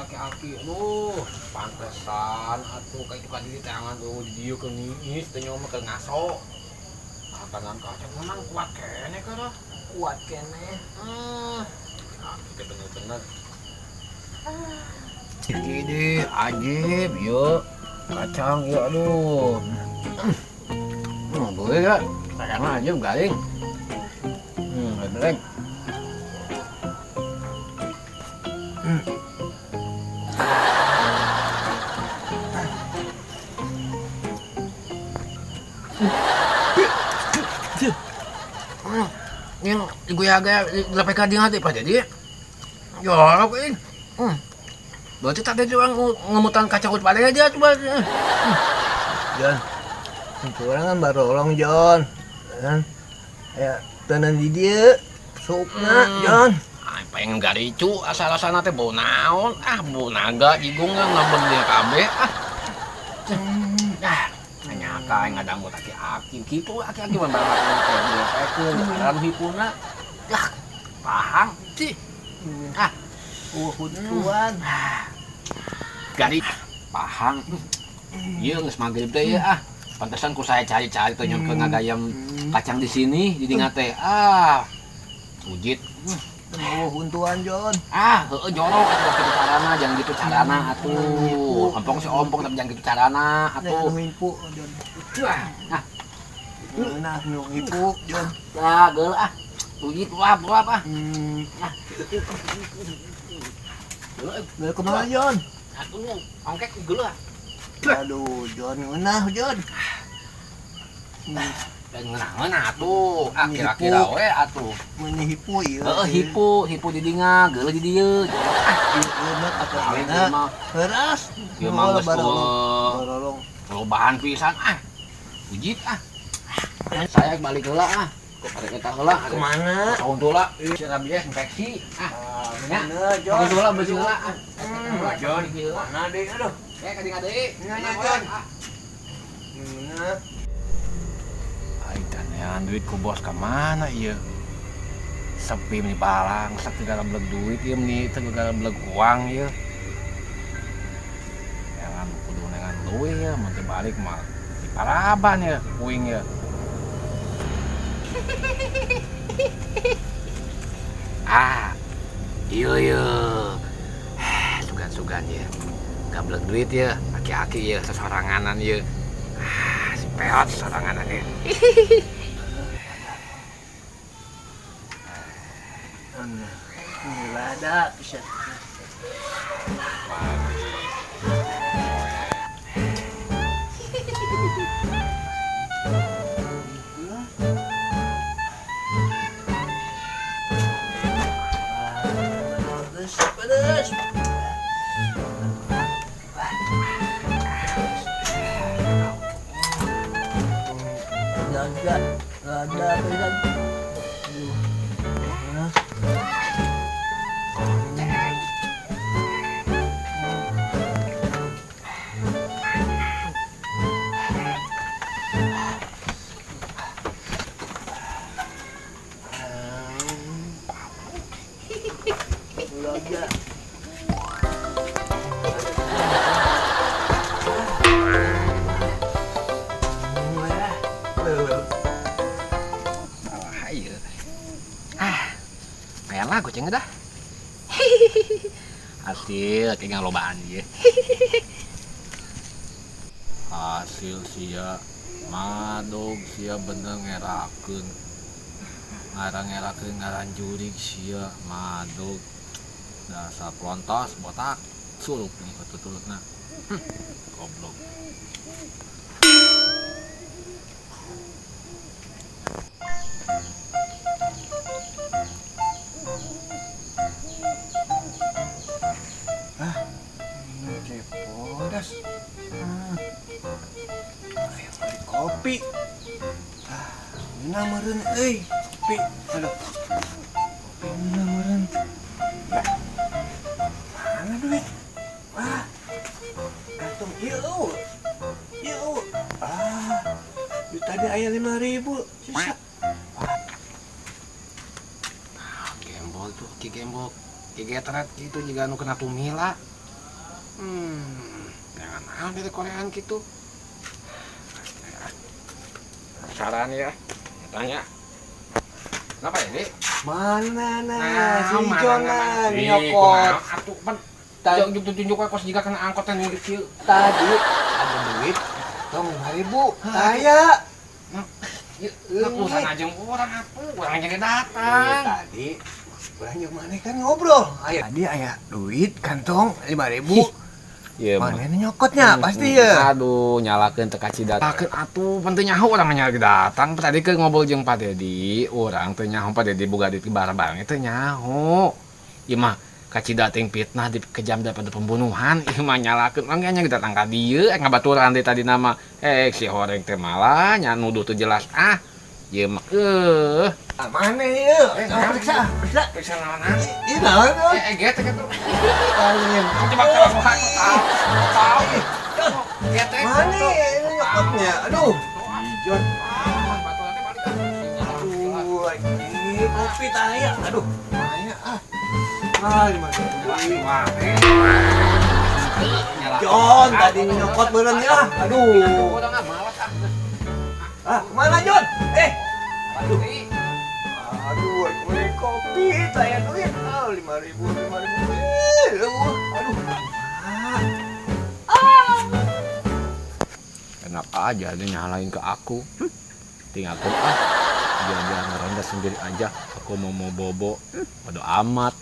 aki-aki. Aduh, pantesan atuh kayak itu kan di tangan tuh di dieu ke niis teh nyawa mah ngaso. Tangan kacang memang kuat kene kada. Kuat kene. Kita bener-bener. Gini, ajib, yuk. Kacang, yuk, aduh. Boleh gak? Kacangnya ajib, garing. Belek. Yang gue agak lepek kading hati pak jadi. Ya, apa ini? Berarti tadi orang ngemutan kacang ut paling aja coba. John, itu orang kan baru orang John, kan? Ya tenan di dia, supna John. Pengen garicu asal-asalna teh bau naon? Bau naga jigung ngambeng dia kabeh. Nyaka ngadang buat aki-aki kitu aki-aki mah barang teh dia pekeun aran hipuna. Yah, pahang sih. Hutuan. Gari pahang. Ieu geus magrib teh ya Pantesan ku saya cari-cari teh nyon ke ngagayam kacang di sini jadi ngate. Pujit. Huntuan John. Heueuh jorok atuh kitu carana, jangan gitu carana atuh. Ompong si ompong tapi jangan gitu carana atuh. Hipu John. Nah, nu hipu John. Geul Pujit uap. Geul kumaha John? Atuh ongkek geul Aduh, John ngeunah John. Ngeunah atuh. Kira-kira we atuh. Mun hipu ieu. Hipu di dinga, geuleuh di dieu. Ieu mah atuh heuras. Ieu mah geus barolong. Lobahan pisan Pujit Saya balik heula Kok arek eta heula. Kemana? Tahun heula. Sia rabies infeksi. Bener John. Tahun heula beus heula. John, mana deh aduh. Ka ding deui. Nya John. Bener. Aitanean duit ku bos ka mana ieu? Sepi meni balang, sak segala beleg duit ieu meni segala beleg uang ieu. Jangan kudu nengan leuwih ya, mun teu balik mah diparaban ya, puing ya. Iya. Sugan-sugan ya. Gablek duit ya, aki-aki ya, sesoranganan ya. Si peot sesoranganan ya. Gila ada bisa. Pedes. Ada pedas. Lah goceng dah. Hasil tinggal lobaan ye. Hasil sia madog sia bener ngerakeun. Ngarang-ngerakeun ngaran jurig sia madog. Dasar pelontos botak sulup nih tutulutna. Goblok. Podas. Ayo beli kopi. Mina meureun euy, kopi. Aduh. Kopi mina meureun. Mana duit? Gantung ieu. Duit tadi aya 5.000 sisa. Gembol tuh, ki gembol. Ki getret gitu juga anu kena tumila. Jangan naon dari Koreaan gitu. Saran ya, tanya. Kenapa ya, Dik? Mana nah, si mana, Jonan Ih, nyokot. kumaha atuh pan. Tunjuk kos jika kena angkot yang mirip kieu. Tadi ada duit tong 5.000. Aya. Nah, urusan aja orang apa? Orang aja datang. Tadi urang jeung maneh kan ngobrol. Tadi aya duit kantong 5.000. Iya, Maneh nyokotnya pasti ya. Aduh, nyalakeun teu kaci datang. Atuh penting nyaho urang nya datang. Tadi ke ngobrol jeung Pak Dedi, urang teu nyaho Pak Dedi boga duit barang-barang itu nyaho. Ieu mah kaci datang fitnah dikejam daripada pembunuhan. Ieu mah nyalakeun mangga nya datang ka dieu ngabaturan deui tadi nama. Si horeng teh malah nya nuduh teu jelas. Ieu mah Maneh ieu. Periksa. Periksa naon? Ieu naon? Getek atuh. Kalian. Coba kalau mau tahu. Getek. Maneh ini nyokotnya. Aduh. Ijon. Aduh, ini kopi tanya. Aduh, tanya Jon, tadi nyokot beureun ya. Aduh. Udah enggak malas Mana Jon? Aduh. Aduh, ini kopi tanya duit. 5.000. Aduh. Enak aja dia nyalain ke aku. Tinggal aku biar ngeronda sendiri aja. Aku mau bobo. Bodo amat.